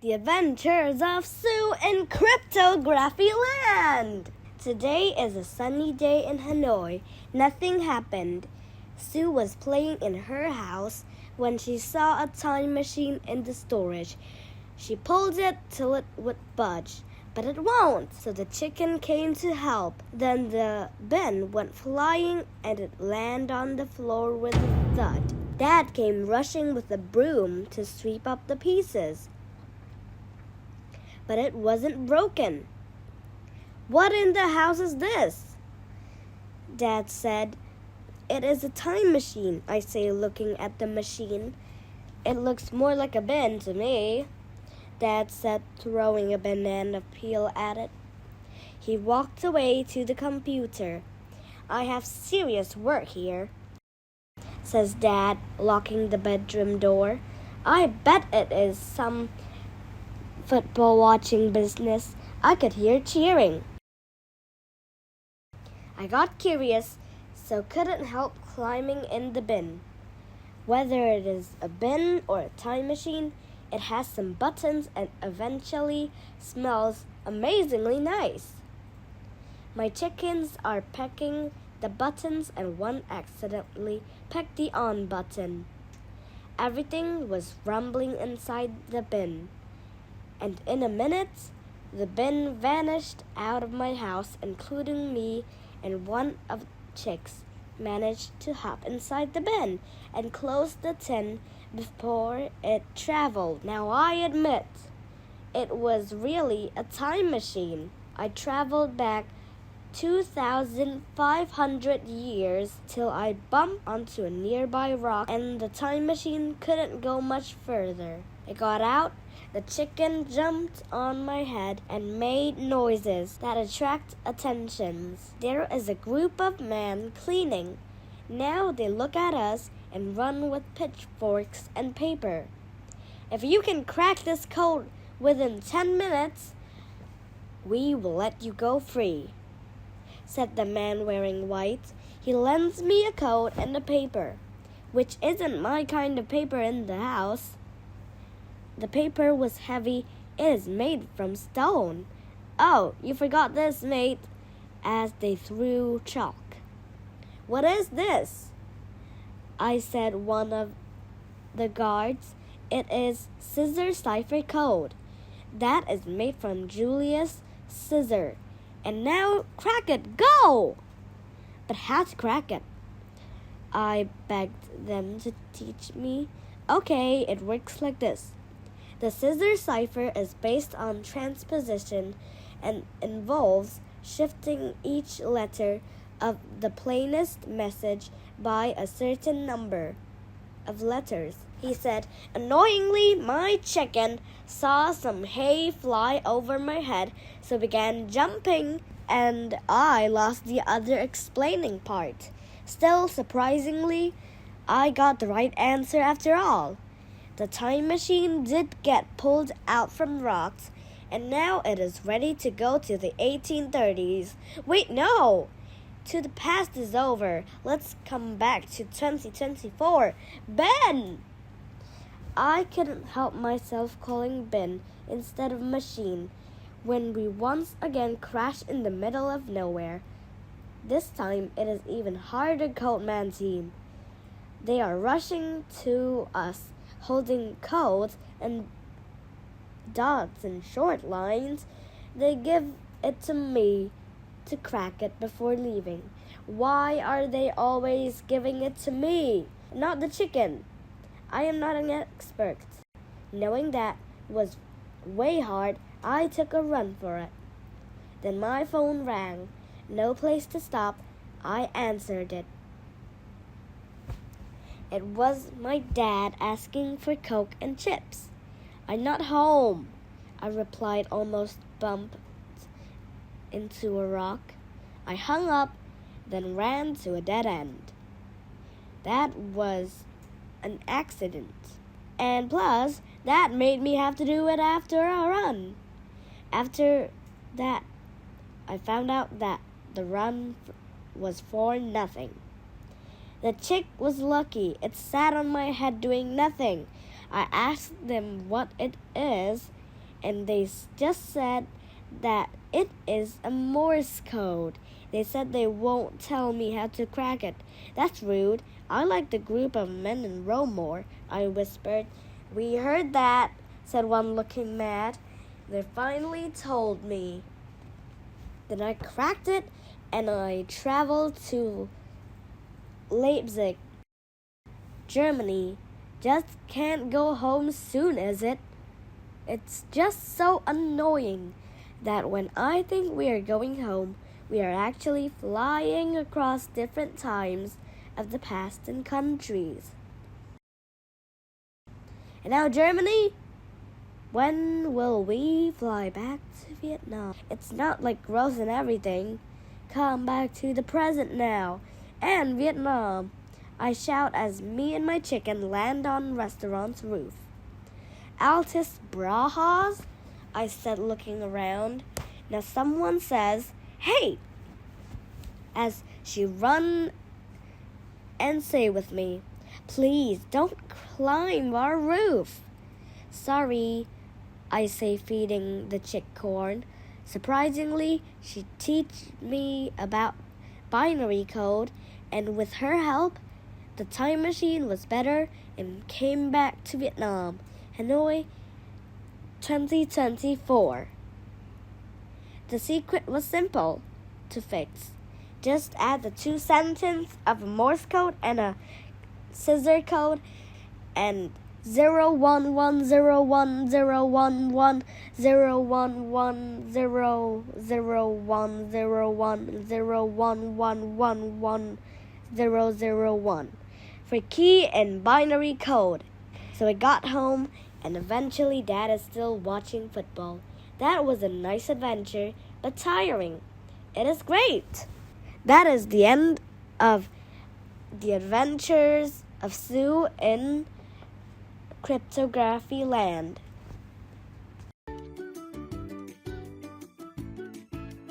The Adventures of Sue in Cryptography Land! Today is a sunny day in Hanoi. Nothing happened. Sue was playing in her house when she saw a time machine in the storage. She pulled it till it would budge, but it won't, so the chicken came to help. Then the bin went flying and it landed on the floor with a thud. Dad came rushing with a broom to sweep up the pieces, but it wasn't broken. "What in the house is this?" Dad said. "It is a time machine," I say, looking at the machine. "It looks more like a bin to me," Dad said, throwing a banana peel at it. He walked away to the computer. "I have serious work here," says Dad, locking the bedroom door. "I bet it is some football watching business. I could hear cheering." I got curious, so couldn't help climbing in the bin. Whether it is a bin or a time machine, it has some buttons and eventually smells amazingly nice. My chickens are pecking the buttons and one accidentally pecked the on button. Everything was rumbling inside the bin, and in a minute, the bin vanished out of my house, including me, and one of the chicks managed to hop inside the bin and close the tin before it traveled. Now I admit, it was really a time machine. I traveled back 2,500 years till I bumped onto a nearby rock, and the time machine couldn't go much further. It got out, the chicken jumped on my head and made noises that attract attentions. There is a group of men cleaning. Now they look at us and run with pitchforks and paper. "If you can crack this code within 10 minutes, we will let you go free," said the man wearing white. He lends me a code and a paper, which isn't my kind of paper in the house. The paper was heavy. "It is made from stone." "Oh, you forgot this, mate," as they threw chalk. "What is this?" I said one of the guards. "It is scissor cipher code. That is made from Julius Caesar. And now crack it, go!" "But how to crack it?" I begged them to teach me. "Okay, it works like this. The scissor cipher is based on transposition and involves shifting each letter of the plainest message by a certain number of letters," he said. Annoyingly, my chicken saw some hay fly over my head, so began jumping, and I lost the other explaining part. Still, surprisingly, I got the right answer after all. The time machine did get pulled out from rocks, and now it is ready to go to the 1830s. Wait, no! To the past is over. Let's come back to 2024. Ben! I couldn't help myself calling Ben instead of machine when we once again crashed in the middle of nowhere. This time it is even harder code man team. They are rushing to us, holding codes and dots and short lines. They give it to me to crack it before leaving. Why are they always giving it to me, not the chicken? I am not an expert. Knowing that was way hard, I took a run for it. Then my phone rang. No place to stop. I answered it. It was my dad asking for Coke and chips. "I'm not home," I replied, almost bumped into a rock. I hung up, then ran to a dead end. That was an accident. And plus, that made me have to do it after a run. After that, I found out that the run was for nothing. The chick was lucky. It sat on my head doing nothing. I asked them what it is, and they just said that it is a Morse code. They said they won't tell me how to crack it. That's rude. I like the group of men in row more, I whispered. We heard that, said one looking mad. They finally told me. Then I cracked it and I traveled to Leipzig, Germany. Just can't go home soon, is it? It's just so annoying that when I think we are going home, we are actually flying across different times of the past and countries. And now Germany? When will we fly back to Vietnam? It's not like growth and everything. Come back to the present now. And Vietnam, I shout as me and my chicken land on restaurant's roof. Altis Brahas, I said looking around. Now someone says, hey, as she run and say with me, please don't climb our roof. Sorry, I say feeding the chick corn. Surprisingly, she teach me about binary code, and with her help, the time machine was better and came back to Vietnam, Hanoi, 2024. The secret was simple to fix. Just add the 2 sentences of a Morse code and a scissor code and 0110101010101011101 for key and binary code. So I got home, and eventually Dad is still watching football. That was a nice adventure, but tiring. It is great. That is the end of the adventures of Sue in Cryptography Land.